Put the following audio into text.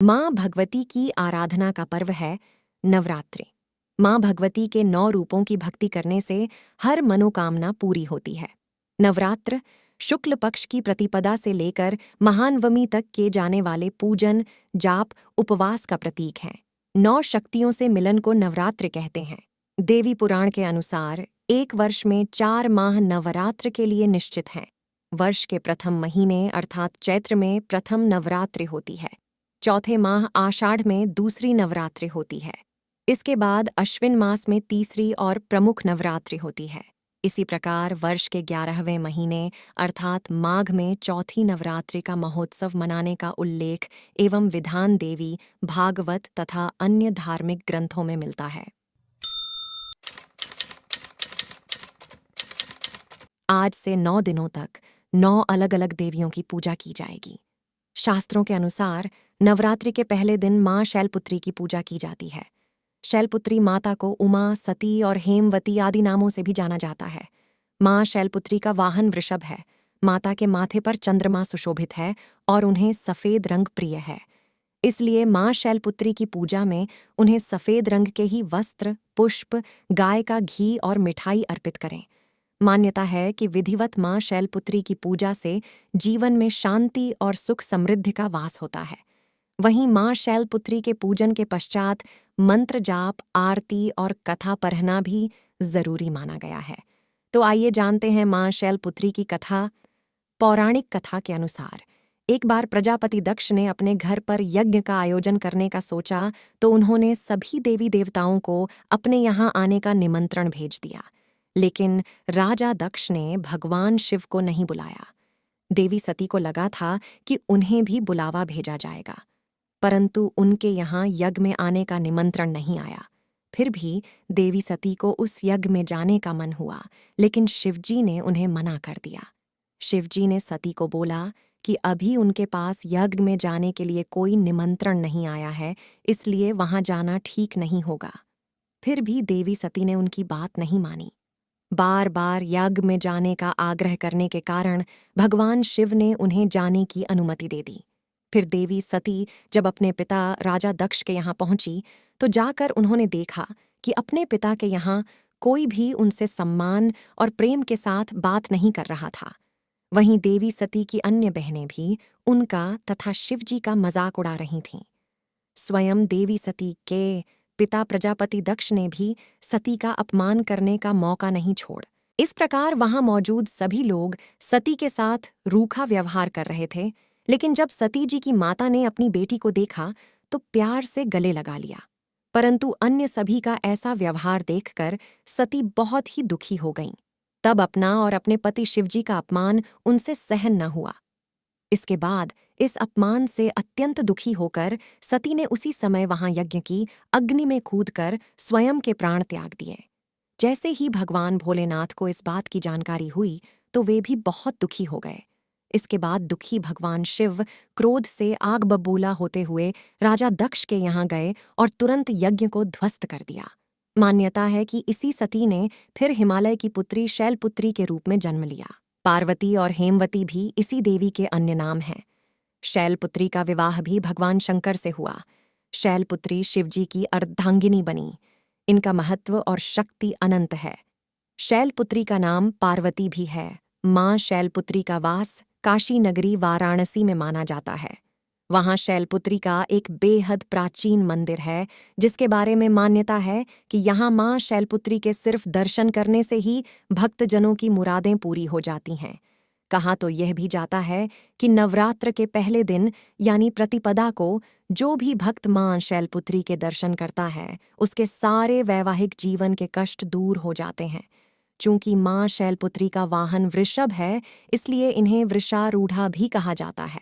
माँ भगवती की आराधना का पर्व है नवरात्रि। माँ भगवती के 9 रूपों की भक्ति करने से हर मनोकामना पूरी होती है। नवरात्र शुक्ल पक्ष की प्रतिपदा से लेकर महानवमी तक किए जाने वाले पूजन, जाप, उपवास का प्रतीक है। 9 शक्तियों से मिलन को नवरात्र कहते हैं। देवी पुराण के अनुसार एक वर्ष में 4 माह नवरात्र के लिए निश्चित हैं। वर्ष के प्रथम महीने अर्थात चैत्र में प्रथम नवरात्रि होती है। चौथे माह आषाढ़ में दूसरी नवरात्रि होती है। इसके बाद अश्विन मास में तीसरी और प्रमुख नवरात्रि होती है। इसी प्रकार वर्ष के 11वें महीने अर्थात माघ में चौथी नवरात्रि का महोत्सव मनाने का उल्लेख एवं विधान देवी, भागवत तथा अन्य धार्मिक ग्रंथों में मिलता है। आज से 9 दिनों तक 9 अलग-अलग देवियों की पूजा की जाएगी। शास्त्रों के अनुसार नवरात्रि के पहले दिन माँ शैलपुत्री की पूजा की जाती है। शैलपुत्री माता को उमा, सती और हेमवती आदि नामों से भी जाना जाता है। माँ शैलपुत्री का वाहन वृषभ है। माता के माथे पर चंद्रमा सुशोभित है और उन्हें सफेद रंग प्रिय है। इसलिए माँ शैलपुत्री की पूजा में उन्हें सफेद रंग के ही वस्त्र, पुष्प, गाय का घी और मिठाई अर्पित करें। मान्यता है कि विधिवत माँ शैलपुत्री की पूजा से जीवन में शांति और सुख समृद्धि का वास होता है। वहीं माँ शैलपुत्री के पूजन के पश्चात मंत्र जाप, आरती और कथा पढ़ना भी जरूरी माना गया है। तो आइए जानते हैं माँ शैलपुत्री की कथा। पौराणिक कथा के अनुसार एक बार प्रजापति दक्ष ने अपने घर पर यज्ञ का आयोजन करने का सोचा तो उन्होंने सभी देवी देवताओं को अपने यहाँ आने का निमंत्रण भेज दिया। लेकिन राजा दक्ष ने भगवान शिव को नहीं बुलाया। देवी सती को लगा था कि उन्हें भी बुलावा भेजा जाएगा, परंतु उनके यहाँ यज्ञ में आने का निमंत्रण नहीं आया। फिर भी देवी सती को उस यज्ञ में जाने का मन हुआ, लेकिन शिवजी ने उन्हें मना कर दिया। शिवजी ने सती को बोला कि अभी उनके पास यज्ञ में जाने के लिए कोई निमंत्रण नहीं आया है, इसलिए वहां जाना ठीक नहीं होगा। फिर भी देवी सती ने उनकी बात नहीं मानी। बार बार यज्ञ में जाने का आग्रह करने के कारण भगवान शिव ने उन्हें जाने की अनुमति दे दी। फिर देवी सती जब अपने पिता राजा दक्ष के यहाँ पहुंची तो जाकर उन्होंने देखा कि अपने पिता के यहाँ कोई भी उनसे सम्मान और प्रेम के साथ बात नहीं कर रहा था। वहीं देवी सती की अन्य बहनें भी उनका तथा शिवजी का मजाक उड़ा रही थीं। स्वयं देवी सती के पिता प्रजापति दक्ष ने भी सती का अपमान करने का मौका नहीं छोड़। इस प्रकार वहां मौजूद सभी लोग सती के साथ रूखा व्यवहार कर रहे थे, लेकिन जब सती जी की माता ने अपनी बेटी को देखा तो प्यार से गले लगा लिया। परंतु अन्य सभी का ऐसा व्यवहार देखकर सती बहुत ही दुखी हो गईं। तब अपना और अपने पति शिवजी का अपमान उनसे सहन न हुआ। इसके बाद इस अपमान से अत्यंत दुखी होकर सती ने उसी समय वहां यज्ञ की अग्नि में कूदकर स्वयं के प्राण त्याग दिए। जैसे ही भगवान भोलेनाथ को इस बात की जानकारी हुई तो वे भी बहुत दुखी हो गए। इसके बाद दुखी भगवान शिव क्रोध से आग बबूला होते हुए राजा दक्ष के यहाँ गए और तुरंत यज्ञ को ध्वस्त कर दिया। मान्यता है कि इसी सती ने फिर हिमालय की पुत्री शैलपुत्री के रूप में जन्म लिया। पार्वती और हेमवती भी इसी देवी के अन्य नाम हैं। शैलपुत्री का विवाह भी भगवान शंकर से हुआ। शैलपुत्री शिवजी की अर्धांगिनी बनी। इनका महत्व और शक्ति अनंत है। शैलपुत्री का नाम पार्वती भी है। माँ शैलपुत्री का वास काशी नगरी वाराणसी में माना जाता है। वहां शैलपुत्री का एक बेहद प्राचीन मंदिर है, जिसके बारे में मान्यता है कि यहाँ माँ शैलपुत्री के सिर्फ दर्शन करने से ही भक्तजनों की मुरादें पूरी हो जाती हैं। कहा तो यह भी जाता है कि नवरात्र के पहले दिन यानी प्रतिपदा को जो भी भक्त माँ शैलपुत्री के दर्शन करता है, उसके सारे वैवाहिक जीवन के कष्ट दूर हो जाते हैं। चूंकि माँ शैलपुत्री का वाहन वृषभ है, इसलिए इन्हें वृषारूढ़ा भी कहा जाता है।